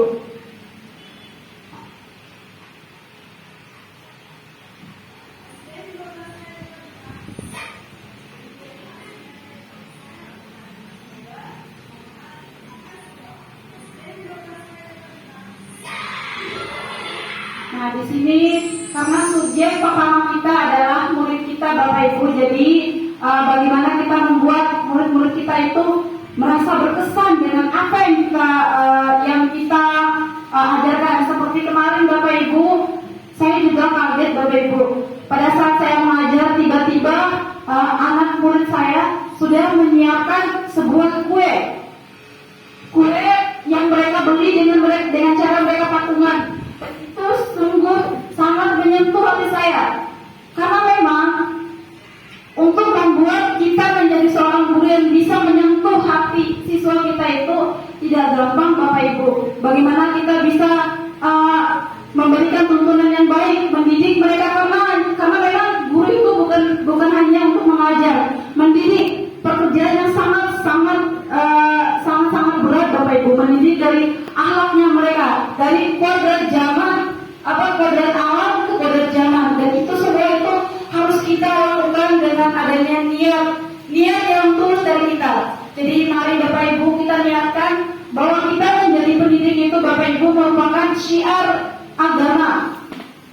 Nah, di sini karena subjek pertama kita adalah murid kita, Bapak Ibu, jadi bagaimana kita membuat murid-murid kita itu merasa berkesan dengan apa yang kita ajarkan. Seperti kemarin, Bapak Ibu, saya juga kaget, Bapak Ibu, pada saat saya mengajar, tiba-tiba anak murid saya sudah menyiapkan sebuah kue yang mereka beli dengan cara mereka patungan. Itu sungguh sangat menyentuh hati saya, karena memang untuk membuat kita menjadi seorang guru yang bisa menyentuh hati siswa kita itu tidak gampang, Bapak Ibu. Bagaimana kita bisa memberikan tuntunan yang baik, mendidik mereka, karena memang guru itu bukan hanya untuk mengajar, mendidik, pekerjaan yang sangat berat, Bapak Ibu. Mendidik dari akhlaknya mereka, dari kodrat kodrat alam ke kodrat zaman, dan itu semua itu harus kita lakukan dengan adanya niat yang tulus dari kita. Jadi mari Bapak Ibu kita niatkan bahwa kita menjadi pendidik itu, Bapak Ibu, merupakan syiar agama.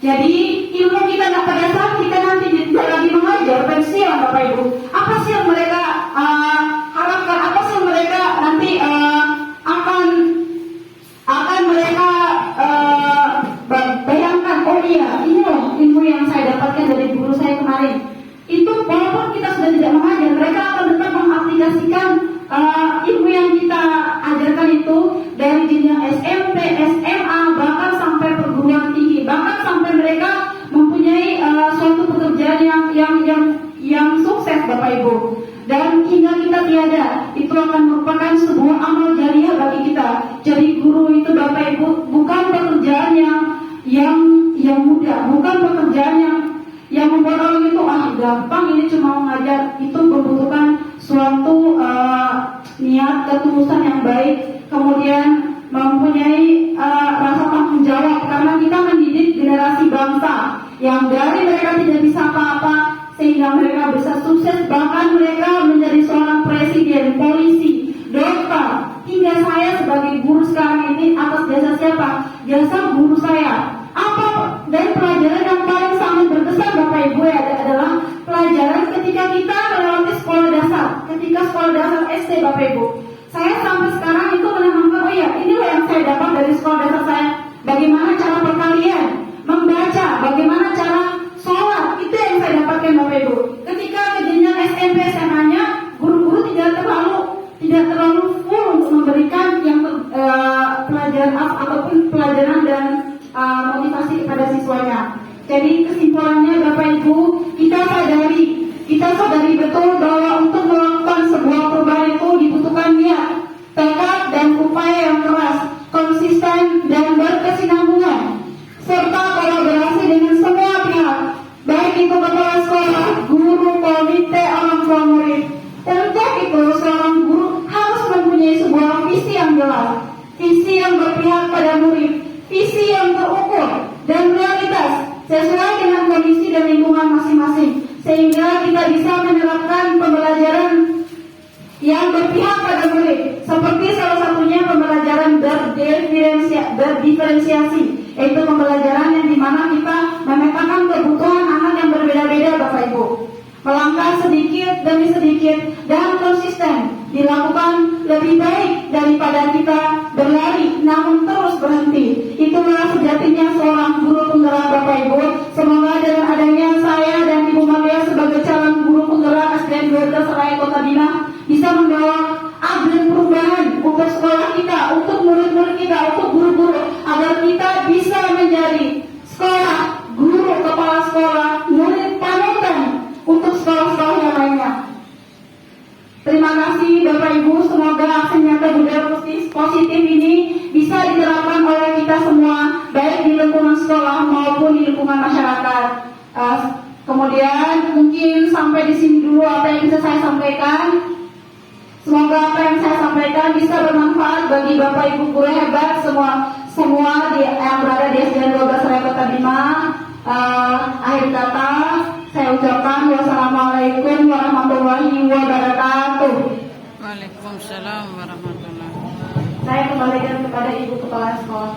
Jadi ilmu kita pada saat kita nanti lagi mengajar pensiun, Bapak Ibu, apa sih yang mereka harapkan, apa sih yang mereka nanti akan mereka bayangkan, oh iya, ini loh ilmu yang saya dapatkan dari guru saya kemarin. Itu walaupun kita sudah tidak mengajar, mereka akan tetap mengaplikasikan ilmu yang kita ajarkan itu dari jenjang SMP, SMA, bahkan sampai perguruan tinggi, bahkan sampai mereka mempunyai suatu pekerjaan yang sukses, Bapak Ibu. dan hingga kita tiada, itu akan merupakan sebuah amal jariah bagi kita. Jadi guru itu Bapak Ibu bukan pekerjaan yang mudah, bukan pekerjaan yang membuat orang itu gampang, ini cuma mengajar. Itu membutuhkan suatu niat ketulusan yang baik, kemudian mempunyai rasa tanggung jawab, karena kita mendidik generasi bangsa yang dari mereka tidak bisa apa-apa sehingga mereka bisa sukses, bahkan mereka menjadi seorang presiden, polisi, dokter, hingga saya sebagai guru sekarang ini atas jasa siapa? Jasa guru saya. Apa dan pelajaran yang paling sangat berkesan Bapak Ibu adalah pelajaran ketika kita melewati sekolah dasar, ketika sekolah dasar SD Bapak Ibu. Saya sampai sekarang itu menanamkan, oh ya, inilah yang saya dapat dari sekolah dasar saya. Bagaimana cara perkalian, membaca, bagaimana cara sholat, itu yang saya dapatkan Bapak Ibu. Ketika ke jenjang SMP SMA-nya, guru-guru tidak terlalu full untuk memberikan yang pelajaran ataupun pelajaran dan motivasi kepada siswanya. Jadi kesimpulannya Bapak Ibu, kita sadari betul bahwa untuk melakukan sebuah perubahan itu dibutuhkan niat, tekad dan upaya yang keras, konsisten dan berkesinambungan, serta kolaborasi dengan semua pihak, baik itu kepala sekolah, guru, komite, orang tua murid. Untuk itu seorang guru harus mempunyai sebuah visi yang jelas, visi yang berpihak pada murid, visi yang terukur dan realitas sesuai dengan kondisi dan lingkungan masing-masing, sehingga kita bisa menerapkan pembelajaran yang berpihak pada murid, seperti salah satunya pembelajaran berdiferensiasi, yaitu pembelajaran yang dimana kita memetakan kebutuhan anak yang berbeda-beda Bapak Ibu. Melangkah sedikit demi sedikit dan konsisten dilakukan lebih baik daripada kita berlari namun terus berhenti. Itulah sejatinya seorang guru penggerak Bapak Ibu. Semoga dengan adanya saya dan Ibu Maria sebagai calon guru penggerak SDN 12 Raya Kota Bima bisa membawa agen perubahan untuk sekolah kita, untuk murid-murid kita, untuk guru-guru, agar kita bisa menjadi sekolah, guru, kepala sekolah, murid panutan untuk sekolah-sekolah yang lainnya. Terima kasih Bapak Ibu, semoga aksi nyata budaya positif ini bisa diterapkan oleh kita semua, baik di lingkungan sekolah maupun di lingkungan masyarakat. Kemudian mungkin sampai di sini dulu apa yang bisa saya sampaikan. Semoga apa yang saya sampaikan bisa bermanfaat bagi Bapak Ibu guru hebat semua yang berada di SDN 12 Raya Kota Bima. Akhir kata saya ucapkan wassalamualaikum warahmatullahi wabarakatuh. Waalaikumsalam warahmatullahi wabarakatuh. Saya kembalikan kepada Ibu Kepala Sekolah.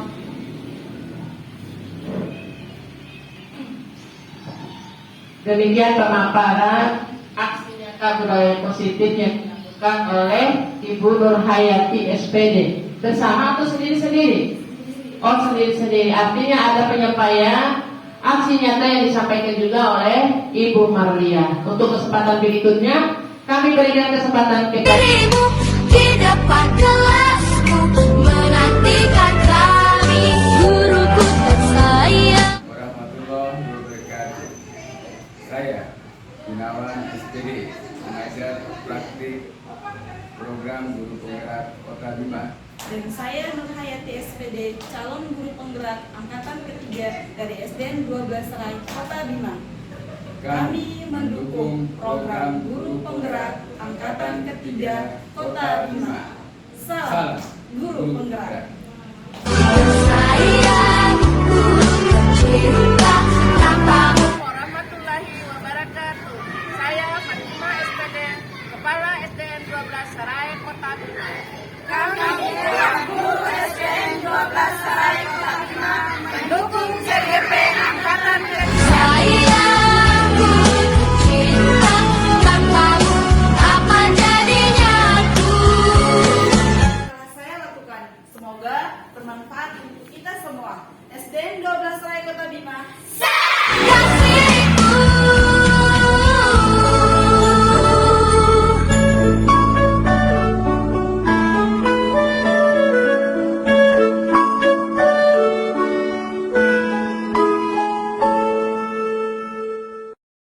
Demikian pemaparan aksi nyata budaya positif yang dilakukan oleh Ibu Nurhayati SPD. Bersama atau sendiri-sendiri? Oh, sendiri-sendiri. Artinya ada penyampaian aksi nyata yang disampaikan juga oleh Ibu Marlia. Untuk kesempatan berikutnya, kami berikan kesempatan kepada Dirimu di depan kelasmu menantikan kami, guruku tersayang. Warahmatullahi wabarakatuh. Saya Gunawan SPD, mengajar praktik program guru penggerak Kota Bima. Dan saya Nurhayati SPD, calon guru penggerak angkatan ketiga dari SDN 12 Serai Kota Bima. Kami mendukung program guru penggerak angkatan ketiga Kota Bima. Salam guru penggerak. Sayang, guru tercinta, tanpamu Warahmatullahi wabarakatuh. Saya Fatima SPD, Kepala SDN 12 Serai Kota Bima. kami guru SDN 12 Serai Kota Bima mendukung CGP angkatan ketiga. Sayang, guru tercinta, tanpamu apa jadinya aku? Telah saya lakukan. Semoga bermanfaat untuk kita semua. SDN 12 Serai Kota Bima. Sayang,